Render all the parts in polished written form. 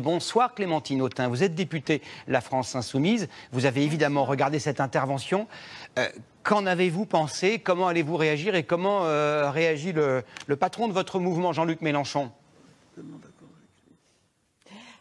Bonsoir Clémentine Autain, vous êtes députée La France Insoumise, vous avez évidemment regardé cette intervention. Qu'en avez-vous pensé? Comment allez-vous réagir et comment réagit le patron de votre mouvement, Jean-Luc Mélenchon?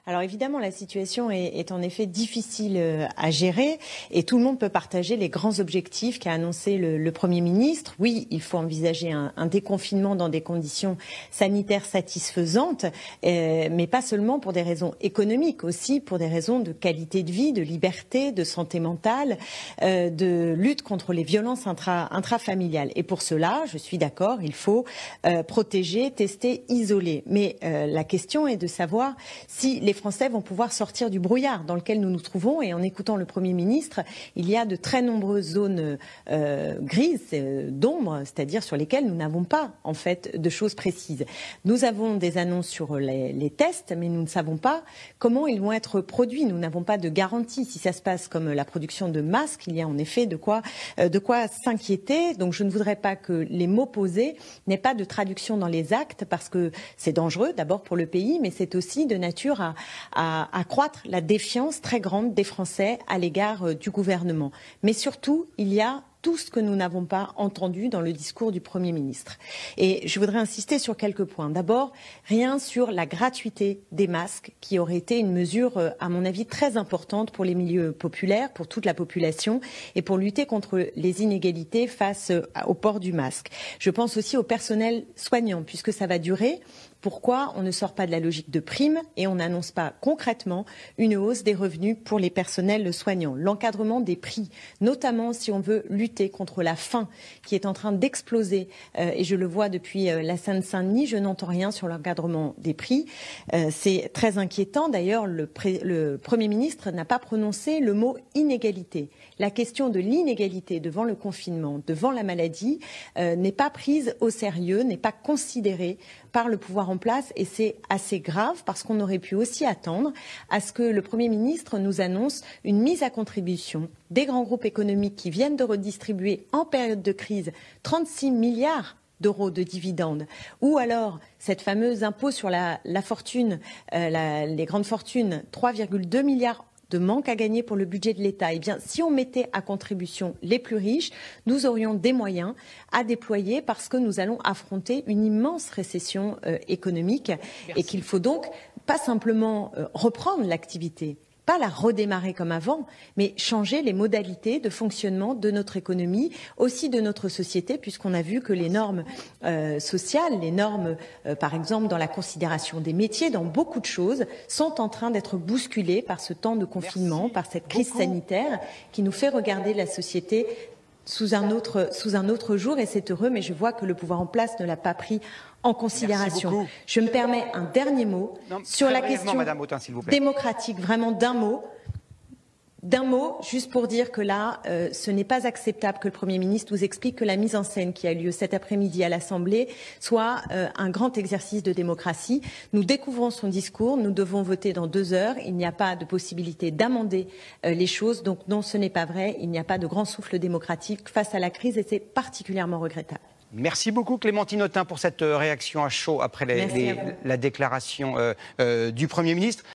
Alors évidemment, la situation est en effet difficile à gérer et tout le monde peut partager les grands objectifs qu'a annoncé le Premier ministre. Oui, il faut envisager un déconfinement dans des conditions sanitaires satisfaisantes, mais pas seulement pour des raisons économiques, aussi pour des raisons de qualité de vie, de liberté, de santé mentale, de lutte contre les violences intrafamiliales. Et pour cela, je suis d'accord, il faut protéger, tester, isoler. Mais la question est de savoir si les Français vont pouvoir sortir du brouillard dans lequel nous nous trouvons. Et en écoutant le Premier ministre, il y a de très nombreuses zones grises, d'ombre, c'est-à-dire sur lesquelles nous n'avons pas en fait de choses précises. Nous avons des annonces sur les tests, mais nous ne savons pas comment ils vont être produits. Nous n'avons pas de garantie. Si ça se passe comme la production de masques, il y a en effet de quoi s'inquiéter. Donc je ne voudrais pas que les mots posés n'aient pas de traduction dans les actes, parce que c'est dangereux d'abord pour le pays, mais c'est aussi de nature à accroître la défiance très grande des Français à l'égard du gouvernement. Mais surtout, il y a tout ce que nous n'avons pas entendu dans le discours du Premier ministre. Et je voudrais insister sur quelques points. D'abord, rien sur la gratuité des masques, qui aurait été une mesure, à mon avis, très importante pour les milieux populaires, pour toute la population, et pour lutter contre les inégalités face au port du masque. Je pense aussi au personnel soignant, puisque ça va durer. Pourquoi on ne sort pas de la logique de prime et on n'annonce pas concrètement une hausse des revenus pour les personnels soignants? L'encadrement des prix, notamment si on veut lutter contre la faim qui est en train d'exploser, et je le vois depuis la Seine-Saint-Denis, je n'entends rien sur l'encadrement des prix. C'est très inquiétant. D'ailleurs, le Premier ministre n'a pas prononcé le mot inégalité. La question de l'inégalité devant le confinement, devant la maladie, n'est pas prise au sérieux, n'est pas considérée par le pouvoir en place, et c'est assez grave parce qu'on aurait pu aussi attendre à ce que le Premier ministre nous annonce une mise à contribution des grands groupes économiques qui viennent de redistribuer en période de crise 36 milliards d'euros de dividendes, ou alors cette fameuse impôt sur la fortune, les grandes fortunes, 3,2 milliards de manque à gagner pour le budget de l'État. Eh bien, si on mettait à contribution les plus riches, nous aurions des moyens à déployer, parce que nous allons affronter une immense récession économique. Merci. Et qu'il faut donc pas simplement reprendre l'activité, pas la redémarrer comme avant, mais changer les modalités de fonctionnement de notre économie, aussi de notre société, puisqu'on a vu que les normes sociales, les normes, par exemple, dans la considération des métiers, dans beaucoup de choses, sont en train d'être bousculées par ce temps de confinement, par cette crise sanitaire qui nous fait regarder la société sous un autre jour, et c'est heureux, mais je vois que le pouvoir en place ne l'a pas pris en considération. Je me permets un dernier mot sur la question démocratique, vraiment d'un mot, juste pour dire que là, ce n'est pas acceptable que le Premier ministre nous explique que la mise en scène qui a lieu cet après-midi à l'Assemblée soit un grand exercice de démocratie. Nous découvrons son discours, nous devons voter dans 2 heures, il n'y a pas de possibilité d'amender les choses, donc non, ce n'est pas vrai, il n'y a pas de grand souffle démocratique face à la crise, et c'est particulièrement regrettable. Merci beaucoup Clémentine Autain pour cette réaction à chaud après la déclaration du Premier ministre.